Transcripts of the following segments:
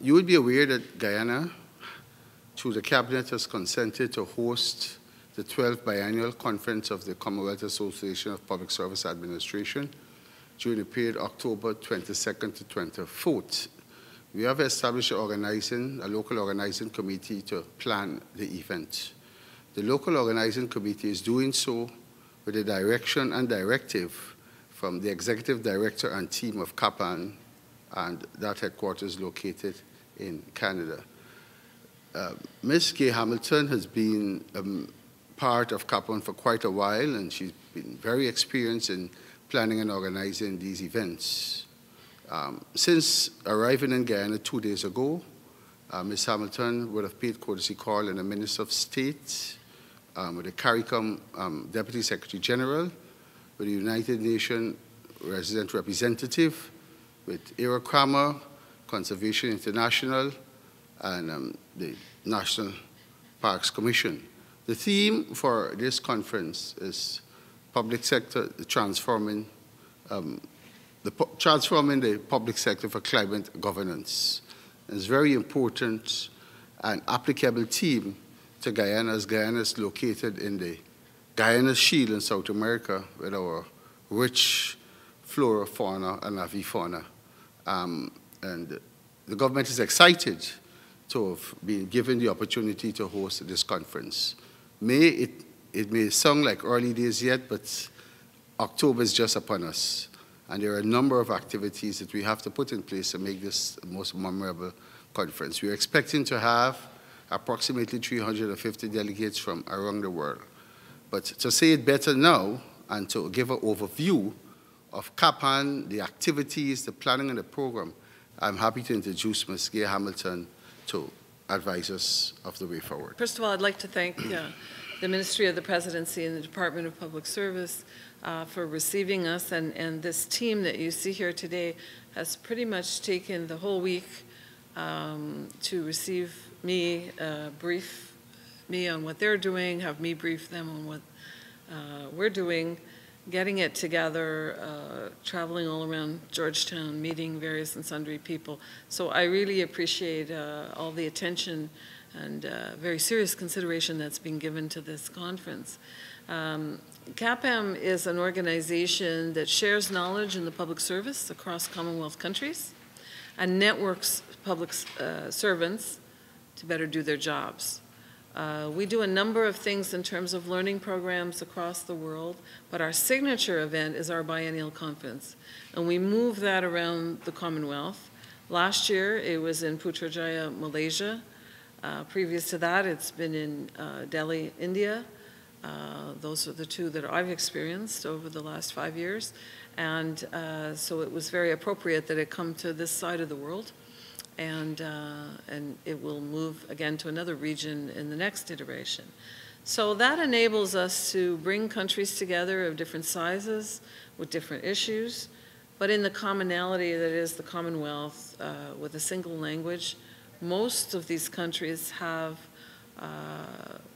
You would be aware that Guyana, through the Cabinet, has consented to host the 12th Biennial Conference of the Commonwealth Association of Public Service Administration during the period October 22nd to 24th. We have established a local organizing committee to plan the event. The local organizing committee is doing so with the direction and directive from the executive director and team of CAPAM, and that headquarters located in Canada. Ms. Gay Hamilton has been part of CAPAM for quite a while, and she's been very experienced in planning and organizing these events. Since arriving in Guyana 2 days ago, Ms. Hamilton would have paid courtesy call in the Minister of State, with the CARICOM Deputy Secretary General, with the United Nations Resident Representative, with Iraqama, Conservation International, and the National Parks Commission. The theme for this conference is public sector transforming the public sector for climate governance. It's very important and applicable theme to Guyana, as Guyana is located in the Guyana Shield in South America with our rich flora, fauna, and avifauna. And the government is excited to have been given the opportunity to host this conference. It may sound like early days yet, but October is just upon us. And there are a number of activities that we have to put in place to make this the most memorable conference. We're expecting to have approximately 350 delegates from around the world. But to say it better now and to give an overview of CAPAM, the activities, the planning, and the program, I'm happy to introduce Ms. Gay Hamilton to advise us of the way forward. First of all, I'd like to thank the Ministry of the Presidency and the Department of Public Service for receiving us, and this team that you see here today has pretty much taken the whole week to receive me, brief me on what they're doing, have me brief them on what we're doing, getting it together, traveling all around Georgetown, meeting various and sundry people. So I really appreciate all the attention and very serious consideration that's been given to this conference. CAPAM is an organization that shares knowledge in the public service across Commonwealth countries and networks public servants to better do their jobs. We do a number of things in terms of learning programs across the world, but our signature event is our Biennial Conference, and we move that around the Commonwealth. Last year, it was in Putrajaya, Malaysia. Previous to that, it's been in Delhi, India. Those are the two that I've experienced over the last 5 years, and so it was very appropriate that it come to this side of the world. And it will move again to another region in the next iteration. So that enables us to bring countries together of different sizes with different issues, but in the commonality that is the Commonwealth with a single language. Most of these countries have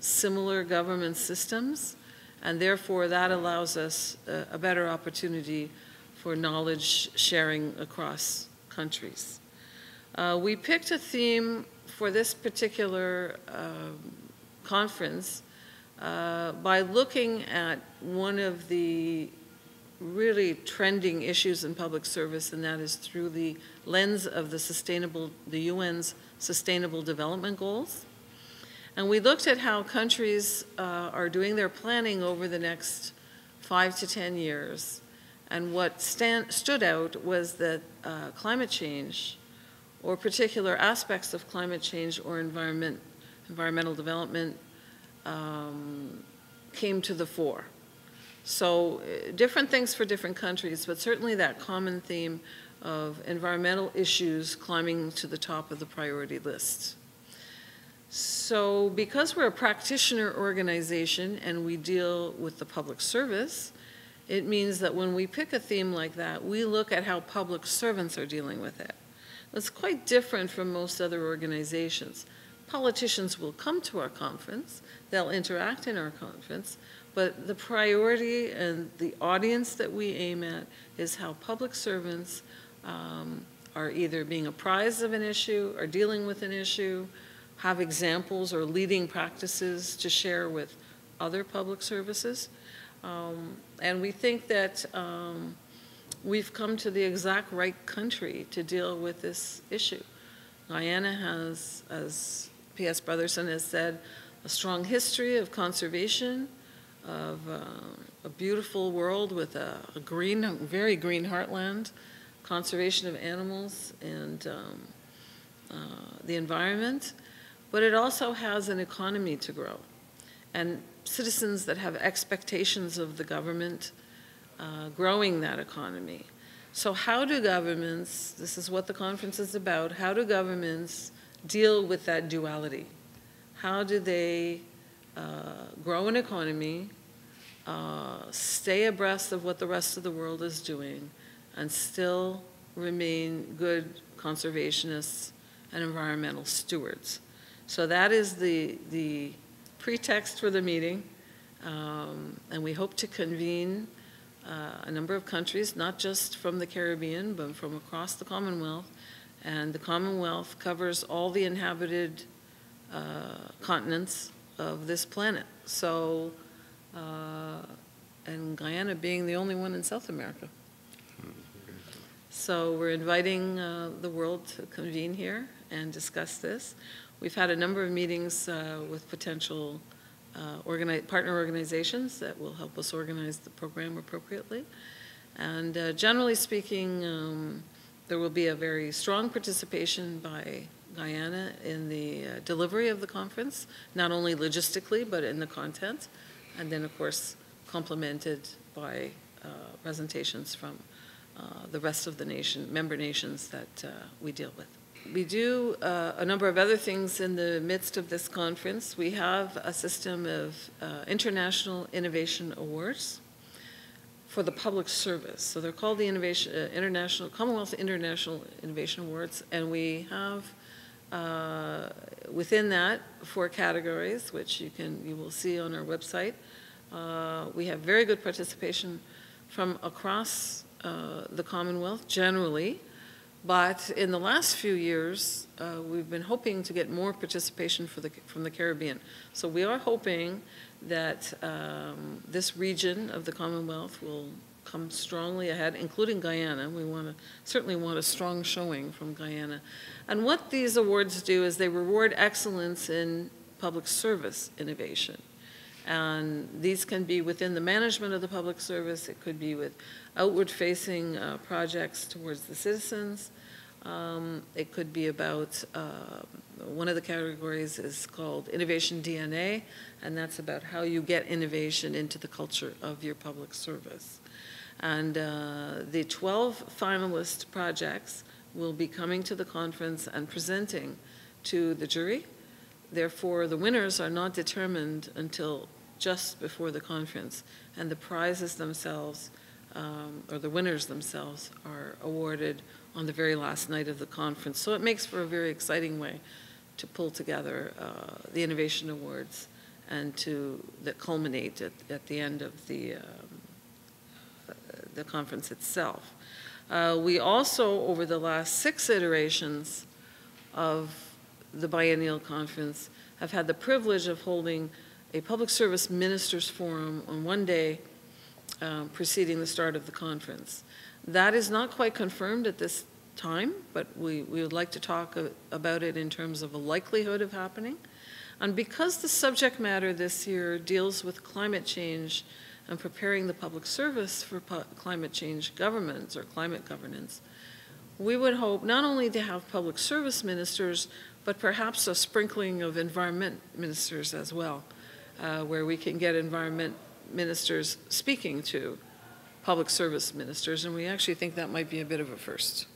similar government systems, and therefore that allows us a better opportunity for knowledge sharing across countries. We picked a theme for this particular conference by looking at one of the really trending issues in public service, and that is through the lens of the UN's Sustainable Development Goals. And we looked at how countries are doing their planning over the next 5 to 10 years. And what stood out was that climate change, or particular aspects of climate change or environmental development came to the fore. So different things for different countries, but certainly that common theme of environmental issues climbing to the top of the priority list. So because we're a practitioner organization and we deal with the public service, it means that when we pick a theme like that, we look at how public servants are dealing with it. It's quite different from most other organizations. Politicians will come to our conference, they'll interact in our conference, but the priority and the audience that we aim at is how public servants are either being apprised of an issue or dealing with an issue, have examples or leading practices to share with other public services. And we think that we've come to the exact right country to deal with this issue. Guyana has, as P.S. Brotherson has said, a strong history of conservation, of a beautiful world with a very green heartland, conservation of animals and the environment, but it also has an economy to grow and citizens that have expectations of the government growing that economy. So how do governments, this is what the conference is about, how do governments deal with that duality? How do they grow an economy, stay abreast of what the rest of the world is doing, and still remain good conservationists and environmental stewards? So that is the pretext for the meeting, and we hope to convene a number of countries, not just from the Caribbean, but from across the Commonwealth. And the Commonwealth covers all the inhabited continents of this planet. So, and Guyana being the only one in South America. So we're inviting the world to convene here and discuss this. We've had a number of meetings with potential partner organizations that will help us organize the program appropriately. And generally speaking, there will be a very strong participation by Guyana in the delivery of the conference, not only logistically, but in the content. And then, of course, complemented by presentations from the rest of the member nations that we deal with. We do a number of other things in the midst of this conference. We have a system of international innovation awards for the public service. So they're called the Commonwealth International Innovation Awards, and we have within that 4 categories, which you will see on our website. We have very good participation from across the Commonwealth generally. But in the last few years, we've been hoping to get more participation from the Caribbean. So we are hoping that this region of the Commonwealth will come strongly ahead, including Guyana. We certainly want a strong showing from Guyana. And what these awards do is they reward excellence in public service innovation. And these can be within the management of the public service. It could be with outward-facing projects towards the citizens. It could be about, one of the categories is called Innovation DNA, and that's about how you get innovation into the culture of your public service. And the 12 finalist projects will be coming to the conference and presenting to the jury. Therefore, the winners are not determined until just before the conference, and the prizes themselves, or the winners themselves, are awarded on the very last night of the conference. So it makes for a very exciting way to pull together the Innovation Awards and that culminate at the end of the conference itself. We also, over the last 6 iterations of the Biennial Conference, have had the privilege of holding a Public Service Ministers Forum on one day preceding the start of the conference. That is not quite confirmed at this time, but we would like to talk about it in terms of a likelihood of happening. And because the subject matter this year deals with climate change and preparing the public service for climate change governments or climate governance, we would hope not only to have public service ministers, but perhaps a sprinkling of environment ministers as well, where we can get environment ministers speaking to public service ministers, and we actually think that might be a bit of a first.